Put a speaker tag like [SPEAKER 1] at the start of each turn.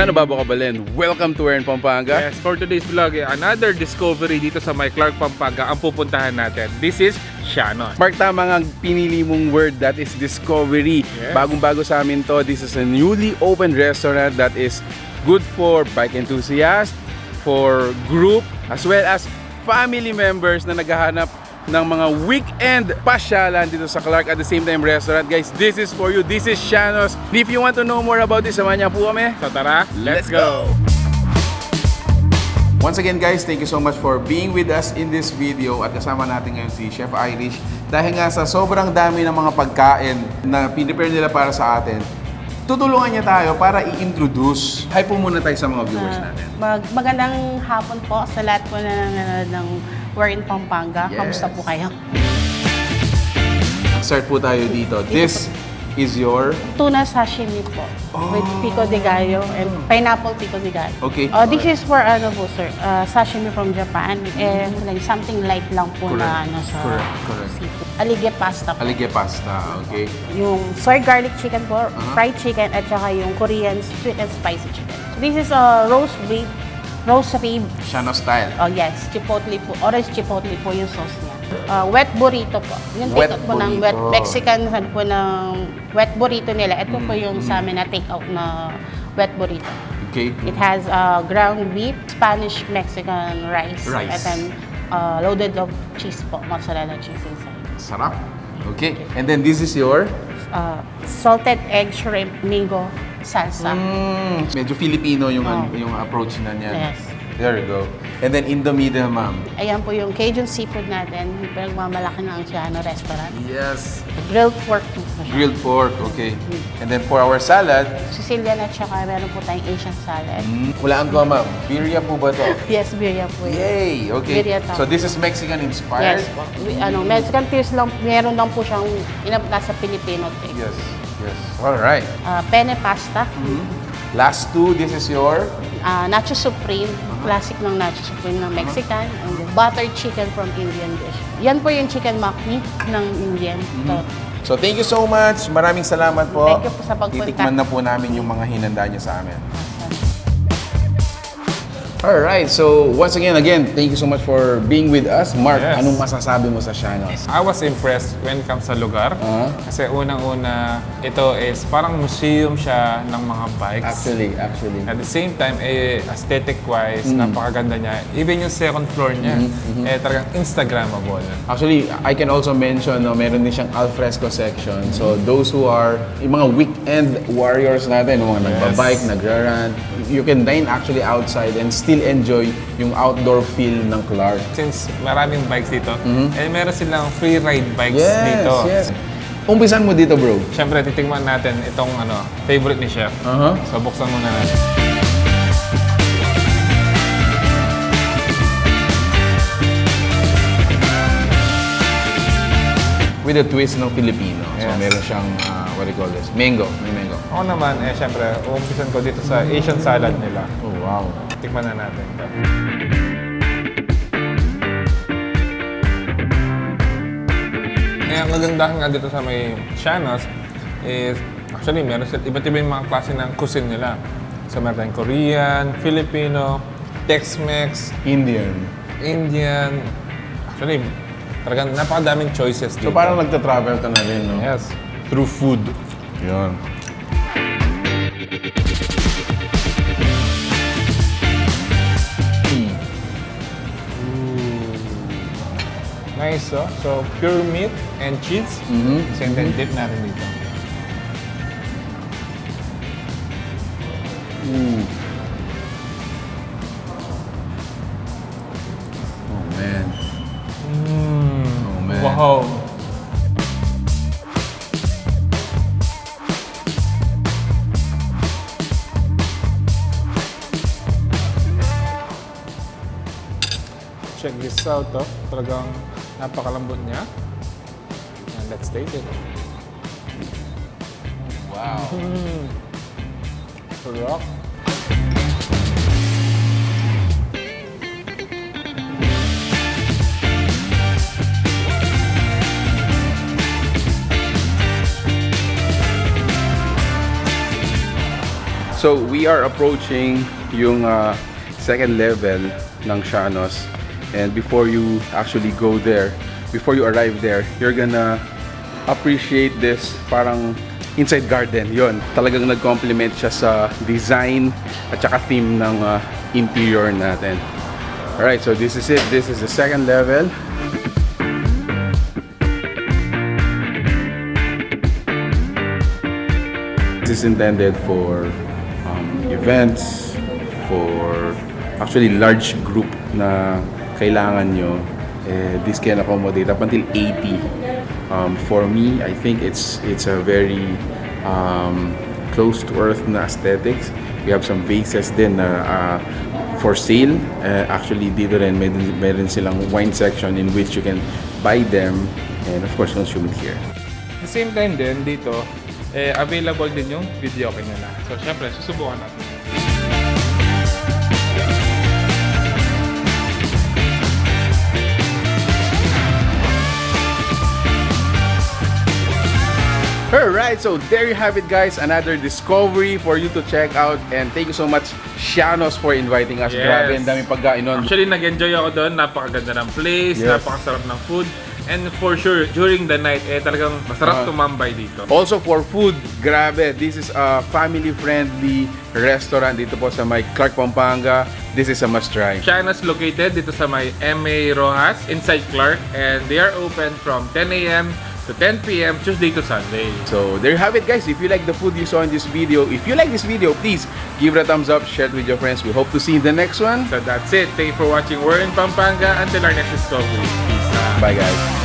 [SPEAKER 1] Siano Kabalin, welcome to Pampanga.
[SPEAKER 2] Yes, for today's vlog, another discovery dito sa may Clark Pampanga ang pupuntahan natin. This is Siano.
[SPEAKER 1] Mark, tama nga pinili mong word, that is discovery.
[SPEAKER 2] Yes.
[SPEAKER 1] Bagong-bago sa amin to. This is a newly opened restaurant that is good for bike enthusiasts, for group, as well as family members na naghahanap ng mga weekend pasyalan dito sa Clark at the same time restaurant. Guys, this is for you. This is Siano's. If you want to know more about this, samahan niyo po kami.
[SPEAKER 2] So tara, let's go!
[SPEAKER 1] Once again guys, thank you so much for being with us in this video at kasama natin ngayon si Chef Irish. Dahil nga sa sobrang dami ng mga pagkain na pinipare nila para sa atin, tutulungan niya tayo para i-introduce. Hi po muna tayo sa mga viewers natin.
[SPEAKER 3] Magandang hapon po sa lahat po na nanonood ng We're in Pampanga.
[SPEAKER 1] Yes.
[SPEAKER 3] Kamusta po kayo?
[SPEAKER 1] Start po tayo dito. This is your...
[SPEAKER 3] Tuna sashimi po. With pico de gallo and pineapple pico de gallo.
[SPEAKER 1] Okay.
[SPEAKER 3] This is for ano po sir, sashimi from Japan. And like something light lang po na ano sa
[SPEAKER 1] Correct.
[SPEAKER 3] seafood. Alige pasta po.
[SPEAKER 1] Alige pasta, okay.
[SPEAKER 3] Yung soy garlic chicken po, fried chicken, at saka yung Korean sweet and spicy chicken. This is a roast rib.
[SPEAKER 1] Siano style.
[SPEAKER 3] Oh yes, chipotle po. Orange chipotle po yung sauce niya. Wet burrito po. Yung
[SPEAKER 1] Wet
[SPEAKER 3] take out po ng
[SPEAKER 1] burrito.
[SPEAKER 3] wet Mexican saan po ng wet burrito nila. Ito po yung sa amin na take out na wet burrito.
[SPEAKER 1] Okay.
[SPEAKER 3] It has ground beef, Spanish Mexican rice. And then loaded of cheese po, mozzarella cheese inside.
[SPEAKER 1] Sarap. Okay. And then this is your...
[SPEAKER 3] Salted egg shrimp mango salsa.
[SPEAKER 1] Medyo Filipino yung yung approach na niya.
[SPEAKER 3] Yes.
[SPEAKER 1] There you go. And then in the middle, ma'am.
[SPEAKER 3] Ayan po yung Cajun seafood natin. Pinagmamalaki ng Siano Restaurant.
[SPEAKER 1] Yes.
[SPEAKER 3] Grilled pork po siya.
[SPEAKER 1] Grilled pork, okay. And then for our salad,
[SPEAKER 3] Sicilian at saka meron po tayong Asian salad.
[SPEAKER 1] hulaan ko, ma'am. Birria po ba to?
[SPEAKER 3] Yes, birria po yun.
[SPEAKER 1] Yay! Okay.
[SPEAKER 3] Birria to.
[SPEAKER 1] So this is Mexican inspired?
[SPEAKER 3] Yes po. Mexican twist lang, meron lang po siyang inapta sa Filipino twist.
[SPEAKER 1] Yes. All right.
[SPEAKER 3] Penne pasta.
[SPEAKER 1] Last two, this is your...
[SPEAKER 3] Nacho Supreme. Classic ng Nacho Supreme ng Mexican. And then buttered chicken from Indian dish. Yan po yung chicken makni ng Indian.
[SPEAKER 1] So thank you so much. Maraming salamat po.
[SPEAKER 3] Thank you po sa pagpunta.
[SPEAKER 1] Titikman na po namin yung mga hinanda niyo sa amin. Alright, so once again, thank you so much for being with us. Mark,
[SPEAKER 2] Yes.
[SPEAKER 1] anong masasabi mo sa Siano's?
[SPEAKER 2] I was impressed when it comes sa lugar. Kasi unang-una, ito is parang museum siya ng mga bikes.
[SPEAKER 1] Actually.
[SPEAKER 2] At the same time, aesthetic-wise, napakaganda niya. Even yung second floor niya, talagang Instagrammable.
[SPEAKER 1] Actually, I can also mention, meron din siyang alfresco section. So those who are, yung mga weekend warriors natin, yung mga nagbabike, nagra-run, you can dine actually outside and still enjoy yung outdoor feel ng Clark.
[SPEAKER 2] Since maraming bikes dito, meron silang free ride bikes dito.
[SPEAKER 1] Yes. Umpisan mo dito, bro.
[SPEAKER 2] Siyempre, titingnan natin itong favorite ni Chef. So, buksan muna natin.
[SPEAKER 1] With a twist ng Filipino. So
[SPEAKER 2] Yes.
[SPEAKER 1] meron siyang, what do you call this? Mango. May mango.
[SPEAKER 2] Ako naman, siyempre, umpisan ko dito sa Asian salad nila.
[SPEAKER 1] Oh, wow.
[SPEAKER 2] Tikman na natin. Ang kagandahan nga dito sa may Siano's is, actually, meron sila, iba't iba yung mga klase ng cuisine nila. So, meron tayong Korean, Filipino, Tex-Mex,
[SPEAKER 1] Indian.
[SPEAKER 2] Actually, talagang napakadaming choices dito.
[SPEAKER 1] So parang nagta-travel ka na rin, no?
[SPEAKER 2] Yes, through food.
[SPEAKER 1] Yun.
[SPEAKER 2] Nice, oh. So, pure meat and cheese. And then dip natin dito.
[SPEAKER 1] Oh, man. Oh, man.
[SPEAKER 2] Wow! Check this out, oh. Talagang napakalambot niya. And let's taste it.
[SPEAKER 1] Wow.
[SPEAKER 2] Sarap.
[SPEAKER 1] So we are approaching yung second level ng Sianos, and before you actually go there, before you arrive there, you're gonna appreciate this parang inside garden. Yon, talagang nag-complement siya sa design at saka theme ng interior natin. Alright, so this is it. This is the second level. This is intended for events, for actually large group na kailangan nyo. This can accommodate up until 80. For me, I think it's a very close to earth na aesthetics. We have some vases din na for sale. Actually, dito rin meron silang wine section in which you can buy them and of course consume it here.
[SPEAKER 2] At the same time din, dito, available din yung video nila. So, syempre, susubukan natin.
[SPEAKER 1] Alright, so there you have it guys, another discovery for you to check out, and thank you so much Sianos for inviting us.
[SPEAKER 2] Yes.
[SPEAKER 1] Grabe, ang daming pagkain nun.
[SPEAKER 2] Actually, nag-enjoy ako doon. Napakaganda ng place,
[SPEAKER 1] Yes.
[SPEAKER 2] napakasarap ng food. And for sure, during the night, talagang masarap tumambay dito.
[SPEAKER 1] Also for food, grabe, this is a family-friendly restaurant dito po sa may Clark Pampanga. This is a must-try.
[SPEAKER 2] Sianos located dito sa may MA Roxas inside Clark, and they are open from 10 a.m. to 10 p.m. Tuesday to Sunday.
[SPEAKER 1] So there you have it guys. If you like the food you saw in this video, if you like this video, please give it a thumbs up, share it with your friends. We hope to see you in the next one.
[SPEAKER 2] So that's it. Thank you for watching. We're in Pampanga. Until our next discovery. Peace out.
[SPEAKER 1] Bye guys.